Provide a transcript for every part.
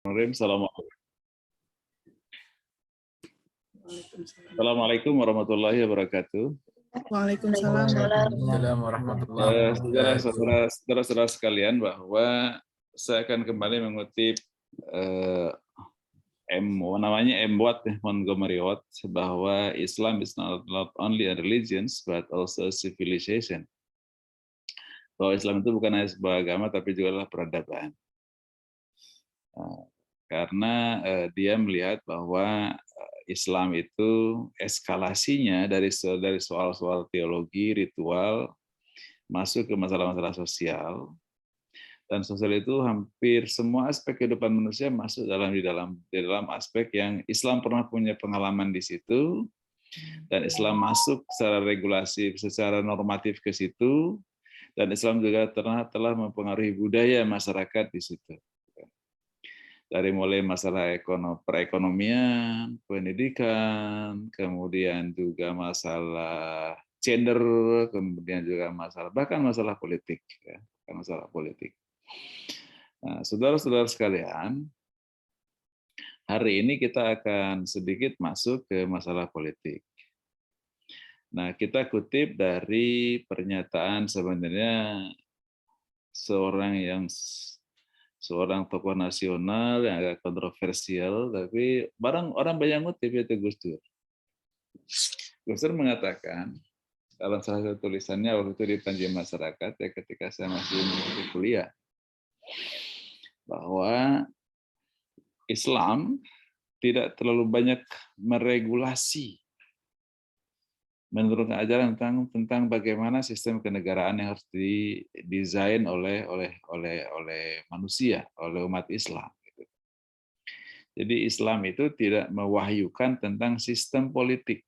Assalamualaikum warahmatullahi wabarakatuh. Waalaikumsalam. Assalamualaikum warahmatullahi wabarakatuh. Saudara-saudara sekalian, bahwa saya akan kembali mengutip namanya M. Watt, Montgomery Watt, bahwa Islam is not only a religion but also a civilization. Bahwa Islam itu bukan hanya sebuah agama tapi juga adalah peradaban. Karena dia melihat bahwa Islam itu eskalasinya dari soal-soal teologi, ritual, masuk ke masalah-masalah sosial, dan sosial itu hampir semua aspek kehidupan manusia masuk di dalam aspek yang Islam pernah punya pengalaman di situ, dan Islam masuk secara regulasi, secara normatif ke situ, dan Islam juga telah mempengaruhi budaya masyarakat di situ. Dari mulai masalah perekonomian, pendidikan, kemudian juga masalah gender, kemudian juga bahkan masalah politik, ya, masalah politik. Nah, saudara-saudara sekalian, hari ini kita akan sedikit masuk ke masalah politik. Nah, kita kutip dari pernyataan sebenarnya seorang tokoh nasional yang agak kontroversial, tapi orang banyak ngutip, itu Gus Dur. Gus Dur mengatakan dalam salah satu tulisannya waktu itu di Panji Masyarakat, ya, ketika saya masih kuliah, bahwa Islam tidak terlalu banyak meregulasi menurut ajaran tentang bagaimana sistem kenegaraan yang harus didesain oleh manusia, oleh umat Islam. Jadi Islam itu tidak mewahyukan tentang sistem politik.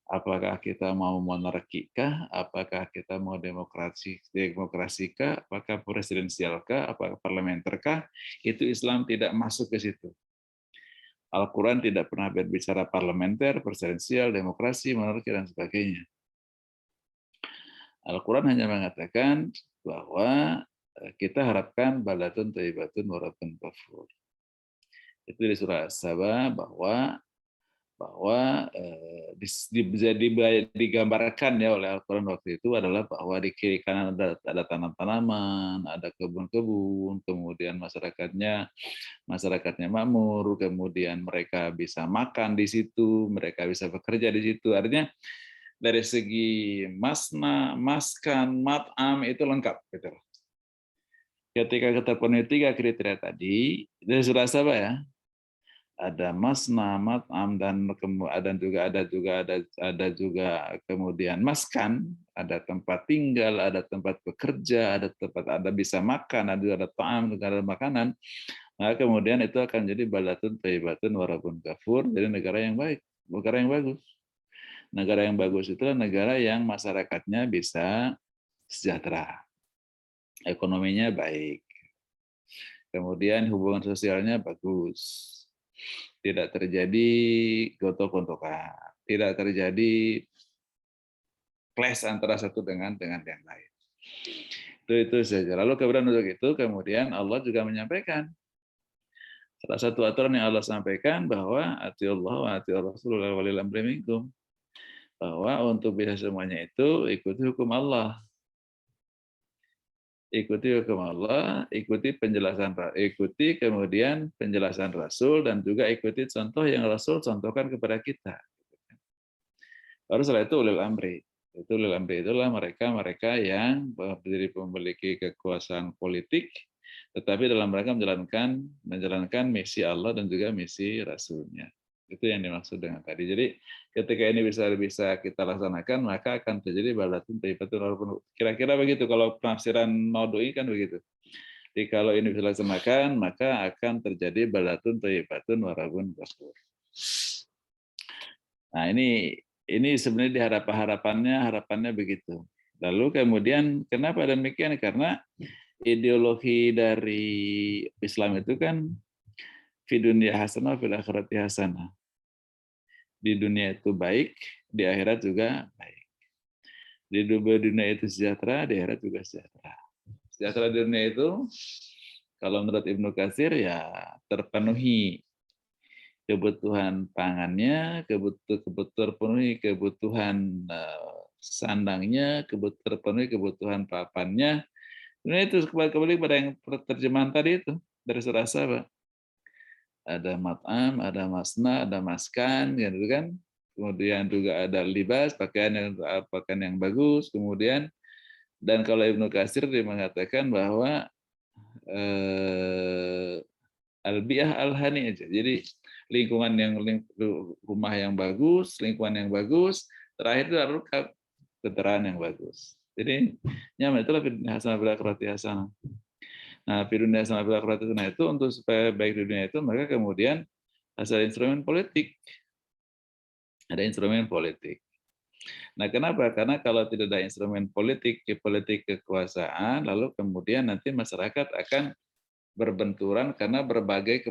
Apakah kita mau monarkikah, apakah kita mau demokrasikah, apakah presidensialkah, apakah parlementerkah, itu Islam tidak masuk ke situ. Al-Quran tidak pernah berbicara parlementer, presidensial, demokrasi, monarki, dan sebagainya. Al-Quran hanya mengatakan bahwa kita harapkan balatun thayyibatun wa rabbun ghafur. Itu di surah As-Saba bahwa bisa digambarkan ya oleh Al-Quran waktu itu adalah bahwa di kiri kanan ada tanam-tanaman, ada kebun-kebun, kemudian masyarakatnya makmur, kemudian mereka bisa makan di situ, mereka bisa bekerja di situ. Artinya dari segi maskan, mat'am itu lengkap. Gitu. Ketika terpenuhi 3 kriteria tadi, dari surah Saba ya, ada masna, mat'am, dan ada juga kemudian maskan, ada tempat tinggal, ada tempat bekerja, ada bisa makan, ada ta'am, ada makanan. Nah, kemudian itu akan jadi balatun thayyibatun wa rabbun ghafur, jadi negara yang baik, negara yang bagus. Negara yang bagus itu adalah negara yang masyarakatnya bisa sejahtera, ekonominya baik, kemudian hubungan sosialnya bagus, tidak terjadi gontok-gontokan, tidak terjadi clash antara satu dengan yang lain. Itu saja. Lalu kemudian untuk itu kemudian Allah juga menyampaikan salah satu aturan yang Allah sampaikan bahwa atiullah wa atiur rasul wa ulil amri minkum, bahwa untuk bisa semuanya itu ikuti hukum Allah. Ikuti hukum Allah, ikuti kemudian penjelasan Rasul, dan juga ikuti contoh yang Rasul contohkan kepada kita. Baru setelah itu ulil amri. Ulil amri itulah mereka yang memiliki kekuasaan politik, tetapi dalam mereka menjalankan misi Allah dan juga misi Rasulnya. Itu yang dimaksud dengan tadi. Jadi ketika ini bisa kita laksanakan, maka akan terjadi balatun thayyibatun wa rabbun. Kira-kira begitu kalau penafsiran Maudhu'i kan begitu. Jadi kalau ini bisa dilaksanakan, maka akan terjadi balatun thayyibatun wa rabbun ghafur. Nah, ini sebenarnya harapannya begitu. Lalu kemudian kenapa demikian? Karena ideologi dari Islam itu kan fi dunya hasanah fil akhirati hasanah. Di dunia itu baik, di akhirat juga baik. Di dunia itu sejahtera, di akhirat juga sejahtera. Sejahtera di dunia itu Kalau menurut Ibnu Katsir ya terpenuhi kebutuhan pangannya, terpenuhi kebutuhan sandangnya, terpenuhi kebutuhan papannya. Nah itu kembali pada yang terjemahan tadi itu dari surah Saba. Ada mat'am, ada masna, ada maskan, gitu kan. Kemudian juga ada libas, pakaian yang bagus. Kemudian dan kalau Ibnu Katsir dia mengatakan bahwa albiah al-hani aja. Jadi lingkungan rumah yang bagus, lingkungan yang bagus, terakhir itu harus keterangan yang bagus. Jadi nyaman itulah hasanah bil akhirati hasanah. Nah, fi dunya hasanah bil akhirati hasanah itu untuk supaya baik di dunia itu maka kemudian asal instrumen politik. Ada instrumen politik. Nah, kenapa? Karena kalau tidak ada instrumen politik kekuasaan, lalu kemudian nanti masyarakat akan berbenturan karena berbeda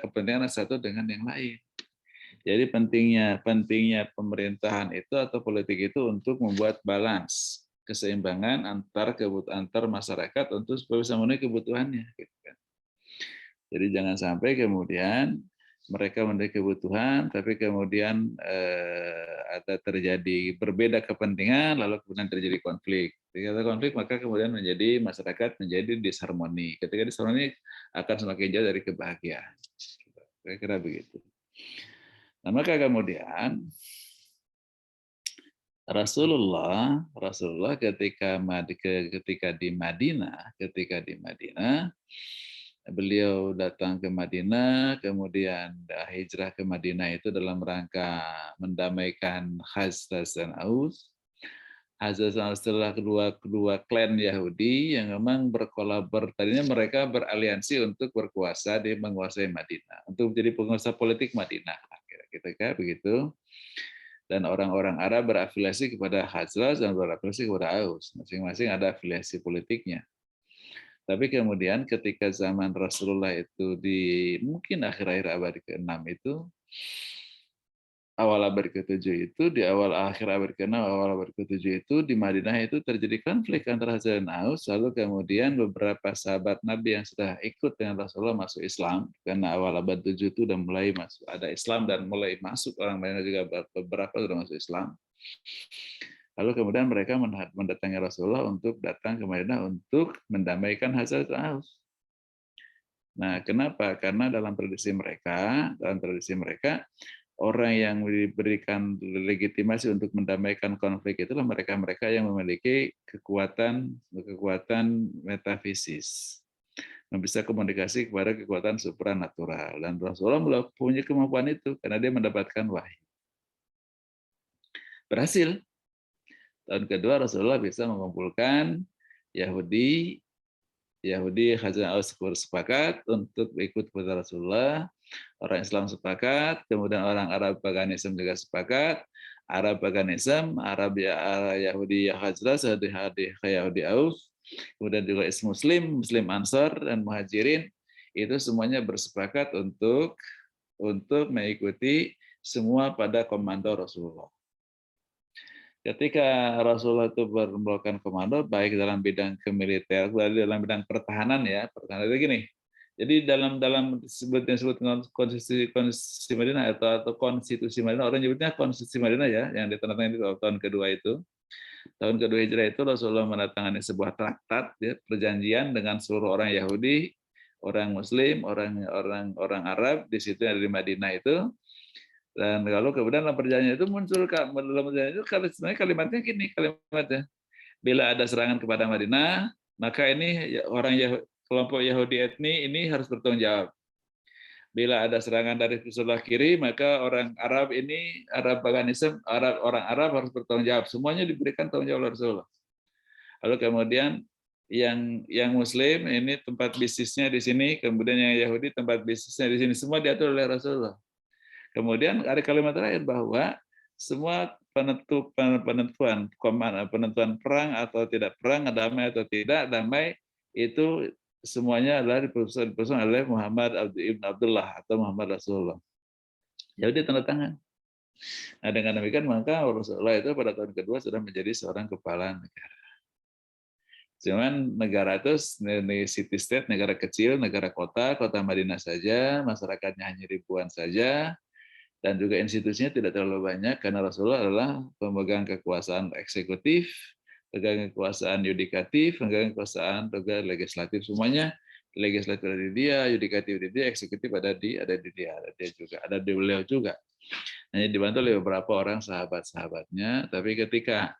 kepentingan satu dengan yang lain. Jadi pentingnya pemerintahan itu atau politik itu untuk membuat balance, keseimbangan antar masyarakat untuk supaya bisa memenuhi kebutuhannya. Gitu kan. Jadi jangan sampai kemudian mereka memenuhi kebutuhan, tapi kemudian ada terjadi berbeda kepentingan, lalu kemudian terjadi konflik. Ketika ada konflik, maka kemudian menjadi masyarakat menjadi disharmoni. Ketika disharmoni akan semakin jauh dari kebahagiaan. Kira-kira begitu. Nah, maka kemudian Rasulullah ketika di Madinah, beliau datang ke Madinah, kemudian hijrah ke Madinah itu dalam rangka mendamaikan Khazraj dan Aus. Khazraj dan Aus adalah kedua klan Yahudi yang memang tadinya mereka beraliansi untuk menguasai Madinah, untuk menjadi penguasa politik Madinah. Kira-kira begitu. Dan orang-orang Arab berafiliasi kepada Khazraj dan berafiliasi kepada Aus. Masing-masing ada afiliasi politiknya. Tapi kemudian ketika zaman Rasulullah itu mungkin akhir-akhir abad ke-6 itu, awal abad ke-7 itu, akhir abad ke-6, awal abad ke-7 itu, di Madinah itu terjadi konflik antara Khazraj dan Aus, lalu kemudian beberapa sahabat Nabi yang sudah ikut dengan Rasulullah masuk Islam, karena awal abad 7 itu udah mulai masuk, ada Islam dan mulai masuk, orang Madinah juga beberapa sudah masuk Islam. Lalu kemudian mereka mendatangi Rasulullah untuk datang ke Madinah untuk mendamaikan Khazraj dan Aus. Nah, kenapa? Karena dalam tradisi mereka, orang yang diberikan legitimasi untuk mendamaikan konflik itulah mereka-mereka yang memiliki kekuatan metafisis, yang bisa komunikasi kepada kekuatan supranatural. Dan Rasulullah punya kemampuan itu karena dia mendapatkan wahyu. Berhasil. Tahun kedua Rasulullah bisa mengumpulkan Yahudi Khazraj Aus sepakat untuk ikut kepada Rasulullah. Orang Islam sepakat, kemudian orang Arab paganisme juga sepakat. Arab paganisme, Yahudi Khazraj, Yahudi Aus, kemudian juga Muslim Ansar dan Muhajirin, itu semuanya bersepakat untuk mengikuti semua pada komando Rasulullah. Ketika Rasulullah itu melakukan komando baik dalam bidang kemiliter, dalam bidang pertahanan ya, pertahanan itu gini. Jadi dalam disebut konstitusi Madinah atau konstitusi Madinah, orang nyebutnya konstitusi Madinah ya, yang ditandatangani di tahun kedua itu. Tahun kedua Hijrah itu Rasulullah menandatangani sebuah traktat ya, perjanjian dengan seluruh orang Yahudi, orang Muslim, orang Arab di situ yang ada di Madinah itu. Dan kalau kemudian dalam perjanjian itu muncul dalam perjanjian itu sebenarnya kalimatnya gini, bila ada serangan kepada Madinah, maka ini kelompok Yahudi etni ini harus bertanggung jawab. Bila ada serangan dari sebelah kiri, maka orang Arab paganisme, orang Arab harus bertanggung jawab. Semuanya diberikan tanggung jawab oleh Rasulullah. Lalu kemudian yang Muslim ini tempat bisnisnya di sini, kemudian yang Yahudi tempat bisnisnya di sini, semua diatur oleh Rasulullah. Kemudian ada kalimat terakhir bahwa semua penentuan perang atau tidak perang, damai atau tidak damai, itu semuanya adalah diputuskan oleh Muhammad ibn Abdullah atau Muhammad Rasulullah. Jadi tanda tangan. Nah dengan demikian maka Rasulullah itu pada tahun kedua sudah menjadi seorang kepala negara. Cuman negara itu city state, negara kecil, negara kota Madinah saja, masyarakatnya hanya ribuan saja, dan juga institusinya tidak terlalu banyak karena Rasulullah adalah pemegang kekuasaan eksekutif, pemegang kekuasaan yudikatif, pemegang kekuasaan juga legislatif, semuanya legislatif ada di dia, yudikatif di dia, eksekutif ada di dia juga, ada di beliau juga. Hanya dibantu oleh beberapa orang sahabat-sahabatnya, tapi ketika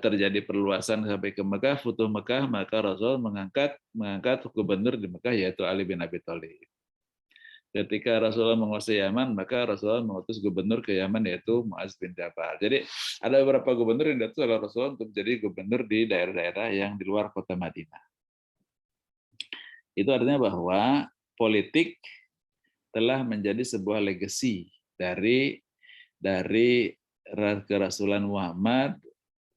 terjadi perluasan sampai ke Mekah, Futuh Mekah, maka Rasul mengangkat gubernur di Mekah yaitu Ali bin Abi Thalib. Ketika Rasulullah menguasai Yaman, maka Rasulullah mengutus gubernur ke Yaman yaitu Muaz bin Jabal. Jadi ada beberapa gubernur yang diutus oleh Rasulullah untuk jadi gubernur di daerah-daerah yang di luar kota Madinah. Itu artinya bahwa politik telah menjadi sebuah legacy dari kerasulan Muhammad.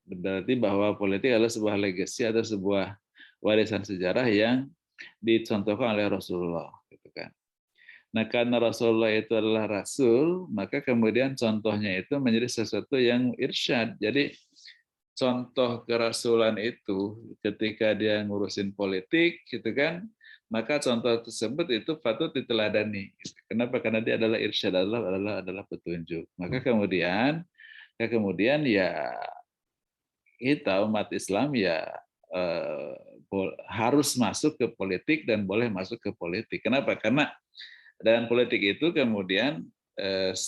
Berarti bahwa politik adalah sebuah legacy atau sebuah warisan sejarah yang dicontohkan oleh Rasulullah, gitu kan. Nah, karena Rasulullah itu adalah rasul, maka kemudian contohnya itu menjadi sesuatu yang irsyad. Jadi contoh kerasulan itu ketika dia ngurusin politik, gitu kan, maka contoh tersebut itu patut diteladani. Kenapa? Karena dia adalah irsyad, adalah petunjuk. Maka kemudian ya kita umat Islam ya harus masuk ke politik dan boleh masuk ke politik. Kenapa? Karena dengan politik itu kemudian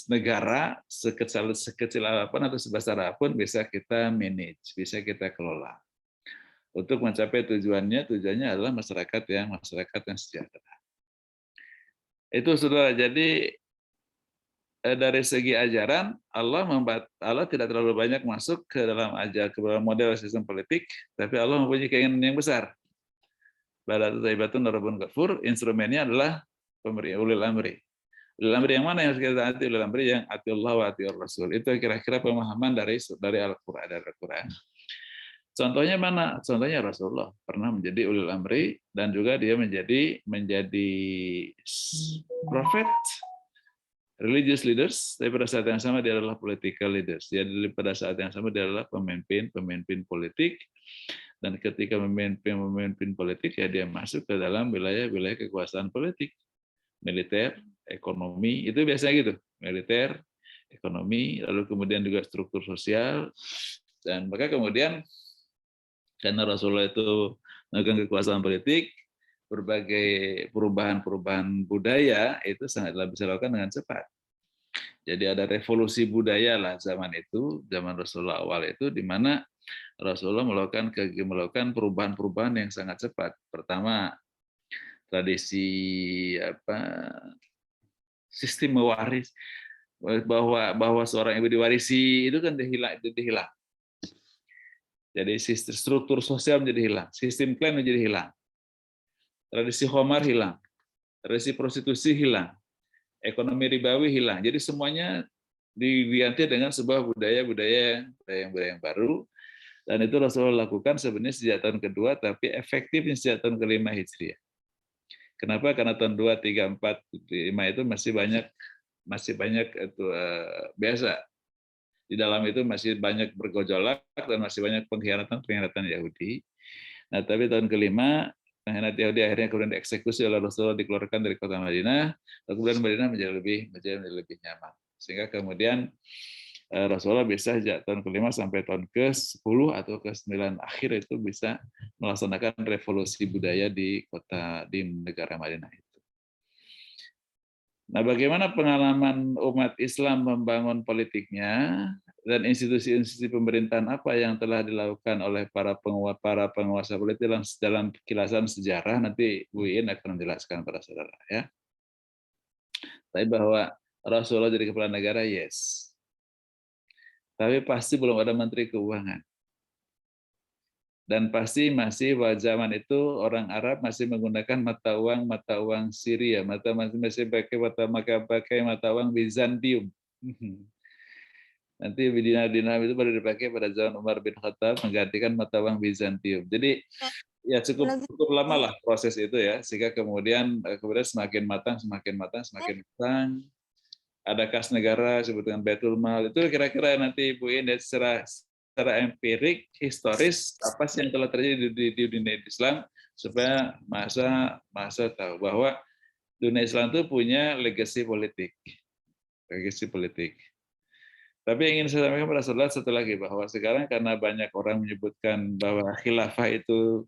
negara sekecil apapun atau sebesar apapun bisa kita manage, bisa kita kelola. Untuk mencapai tujuannya adalah masyarakat yang sejahtera. Itu saudara. Jadi dari segi ajaran Allah tidak terlalu banyak masuk ke dalam model sistem politik, tapi Allah mempunyai keinginan yang besar. Balatu taibatun darabun kafur, instrumennya adalah ulil amri. Ulil amri yang mana yang harus kita taati? Ulil amri yang ati Allah wa ati Rasul. Itu kira-kira pemahaman dari Al-Qur'an. Contohnya mana? Contohnya Rasulullah pernah menjadi ulil amri dan juga dia menjadi prophet, religious leaders, tapi pada saat yang sama dia adalah political leaders. Jadi pada saat yang sama dia adalah pemimpin politik, dan ketika memimpin politik ya dia masuk ke dalam wilayah kekuasaan politik, militer, ekonomi, itu biasanya gitu, militer, ekonomi, lalu kemudian juga struktur sosial, dan maka kemudian karena Rasulullah itu memegang kekuasaan politik, berbagai perubahan budaya itu sangatlah bisa dilakukan dengan cepat. Jadi ada revolusi budaya lah zaman Rasulullah awal itu, di mana Rasulullah melakukan perubahan-perubahan yang sangat cepat. Pertama, tradisi sistem mewaris, bahwa seorang ibu diwarisi itu kan dihilang. Jadi struktur sosial menjadi hilang, sistem klan menjadi hilang. Tradisi khamar hilang, tradisi prostitusi hilang, ekonomi ribawi hilang. Jadi semuanya diganti dengan sebuah budaya yang baru, dan itu Rasulullah lakukan sebenarnya sejak tahun kedua, tapi efektifnya sejak tahun kelima Hijriah. Kenapa? Karena tahun 2, 3, 4, 5 itu masih banyak itu biasa. Di dalam itu masih banyak bergejolak dan masih banyak pengkhianatan Yahudi. Nah, tapi tahun kelima pengkhianat Yahudi akhirnya kemudian dieksekusi oleh Rasulullah, dikeluarkan dari kota Madinah, lalu kemudian Madinah menjadi lebih nyaman. Sehingga kemudian Rasulullah bisa sejak tahun kelima sampai tahun ke-10 atau ke-9 akhir itu bisa melaksanakan revolusi budaya di negara Madinah itu. Nah, bagaimana pengalaman umat Islam membangun politiknya dan institusi-institusi pemerintahan apa yang telah dilakukan oleh para penguasa politik dalam kilasan sejarah, nanti Bu Iin akan menjelaskan pada saudara ya. Tapi bahwa Rasulullah jadi kepala negara, yes. Tapi pasti belum ada menteri keuangan. Dan pasti masih zaman itu orang Arab masih menggunakan mata uang Syria, masih pakai mata uang Bizantium. Nanti dinar itu baru dipakai pada zaman Umar bin Khattab menggantikan mata uang Bizantium. Jadi ya cukup lama lah proses itu ya, sehingga kemudian semakin matang. Ada kas negara sebut dengan Baitul Mal. Itu kira-kira nanti Bu Iin secara secara empirik, historis, apa sih yang telah terjadi di dunia Islam, supaya masa tahu bahwa dunia Islam itu punya legacy politik. Legacy politik. Tapi yang ingin saya sampaikan pada saudara satu lagi, bahwa sekarang karena banyak orang menyebutkan bahwa khilafah itu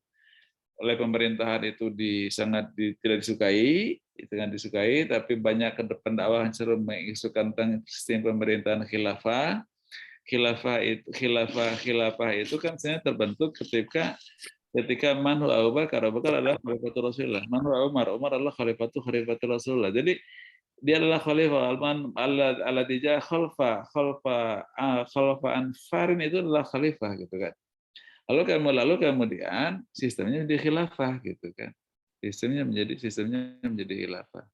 oleh pemerintahan itu tidak disukai, tapi banyak pendakwah yang seru mengisukan tentang sistem pemerintahan khilafah. Khilafah itu kan sebenarnya terbentuk ketika Manhu Abu Bakar adalah khalifatul Rasulullah. Manhu Umar adalah khalifatul Rasulullah. Jadi dia adalah khalifah al-ladija khalfa anfarin, itu adalah khalifah gitu kan. Lalu kemudian sistemnya menjadi khilafah gitu kan. Sistemnya menjadi khilafah.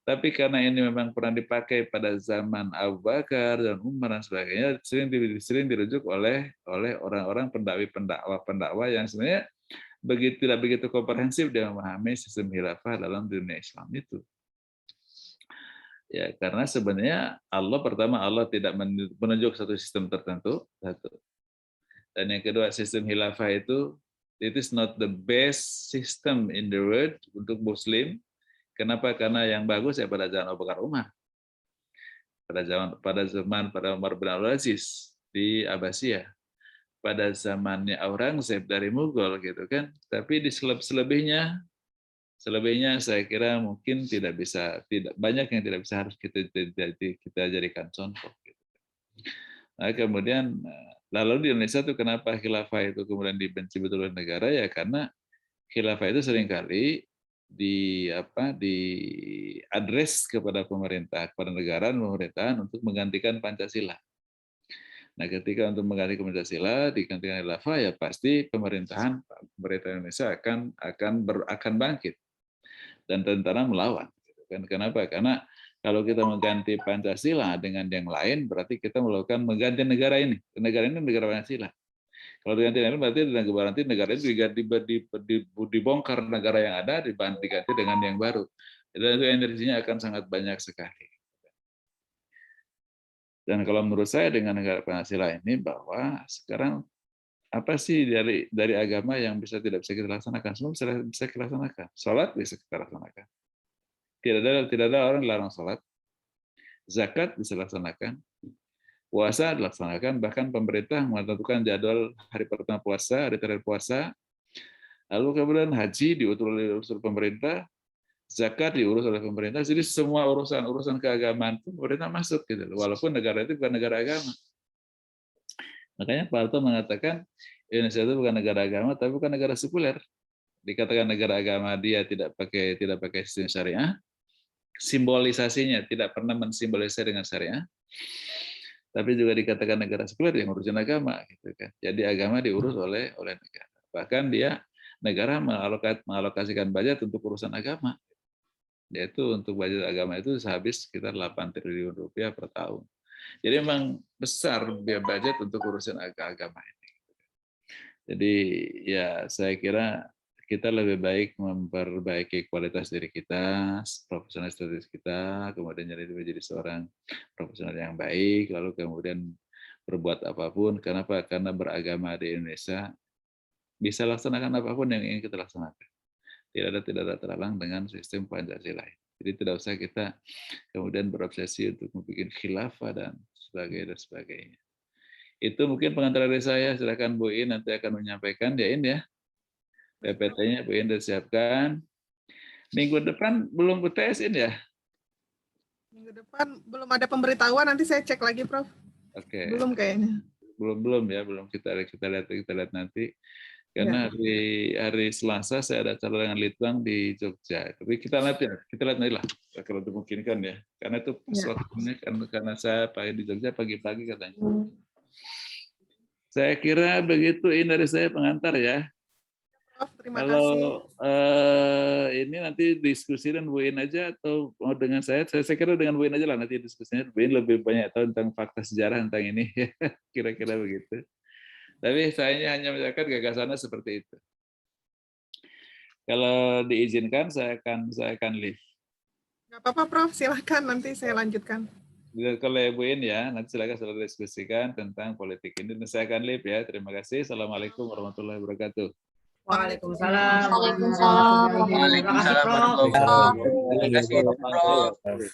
Tapi karena ini memang pernah dipakai pada zaman Abu Bakar dan Umar dan sebagainya, sering dirujuk oleh orang-orang pendakwa yang sebenarnya tidak begitu komprehensif dia memahami sistem khilafah dalam dunia Islam itu. Ya, karena sebenarnya Allah tidak menunjuk satu sistem tertentu, satu. Dan yang kedua, sistem khilafah itu, it is not the best system in the world untuk Muslim. Kenapa? Karena yang bagus ya pada zaman Abu Bakar Umar. Pada zaman Umar bin Abdul Aziz di Abbasiyah. Pada zamannya Aurangzeb dari Mughal gitu kan. Tapi di selebihnya saya kira mungkin tidak banyak yang tidak bisa harus kita jadikan contoh. Gitu. Nah, kemudian lalu di Indonesia tuh kenapa khilafah itu kemudian dibenci betul oleh negara, ya karena khilafah itu seringkali diadres kepada pemerintah, kepada negara dan pemerintahan untuk menggantikan Pancasila. Nah, ketika untuk mengganti Pancasila digantikan khilafah, ya pasti pemerintah Indonesia akan bangkit dan tentara melawan. Kenapa? Karena kalau kita mengganti Pancasila dengan yang lain, berarti kita melakukan mengganti negara ini. Negara ini negara Pancasila. Kalau diganti berarti negara itu dibongkar negara yang ada, diganti dengan yang baru. Dan itu energinya akan sangat banyak sekali. Dan kalau menurut saya dengan negara Pancasila ini, bahwa sekarang apa sih dari agama yang tidak bisa kita laksanakan? Semua bisa kita laksanakan. Sholat bisa kita laksanakan. Tidak ada orang larang sholat. Zakat bisa dilaksanakan. Puasa dilaksanakan, bahkan pemerintah menentukan jadwal hari pertama puasa, hari terakhir puasa. Lalu kemudian haji diutur oleh pemerintah, zakat diurus oleh pemerintah. Jadi semua urusan keagamaan itu pemerintah masuk gitu. Walaupun negara itu bukan negara agama. Makanya Pak Harto mengatakan Indonesia itu bukan negara agama, tapi bukan negara sekuler. Dikatakan negara agama, dia tidak pakai sistem syariah. Simbolisasinya tidak pernah mensimbolisasi dengan syariah. Tapi juga dikatakan negara sekuler yang ngurusin agama gitu kan. Jadi agama diurus oleh negara. Bahkan negara mengalokasikan budget untuk urusan agama. Yaitu untuk budget agama itu sehabis sekitar 8 triliun rupiah per tahun. Jadi memang besar budget untuk urusan agama ini. Jadi ya saya kira kita lebih baik memperbaiki kualitas diri kita, profesionalitas kita, kemudian menjadi seorang profesional yang baik, lalu kemudian berbuat apapun. Kenapa? Karena beragama di Indonesia bisa laksanakan apapun yang ingin kita laksanakan. Tidak ada terhalang dengan sistem Pancasila. Jadi tidak usah kita kemudian berobsesi untuk membuat khilafah dan sebagainya. Itu mungkin pengantar dari saya. Silakan Bu In nanti akan menyampaikan ya In ya. PPT-nya Bu In sudah siapkan. Minggu depan belum UTS In ya? Minggu depan belum ada pemberitahuan, nanti saya cek lagi Prof. Oke. Belum kayaknya. Belum ya, belum kita lihat nanti. Karena hari Selasa saya ada acara dengan Litbang di Jogja. Tapi kita lihat nanti lah kalau dimungkinkan ya. Karena itu pas waktunya karena saya di Jogja pagi-pagi katanya. Saya kira begitu ini dari saya pengantar ya. Terima Kalau ini nanti diskusi dengan Bu In aja atau mau dengan saya kira dengan Bu In aja lah nanti diskusinya. Bu In lebih banyak tahu tentang fakta sejarah tentang ini. Kira-kira begitu. Tapi saya hanya menyampaikan gagasannya seperti itu. Kalau diizinkan saya akan leave. Nggak apa-apa Prof, silakan nanti saya lanjutkan. Kalau Ibu In ya, nanti silakan saudara diskusikan tentang politik Indonesia akan live ya. Terima kasih. Assalamualaikum warahmatullahi wabarakatuh. Waalaikumsalam. Waalaikumsalam. Terima kasih, Prof. Waalaikumsalam. Terima kasih.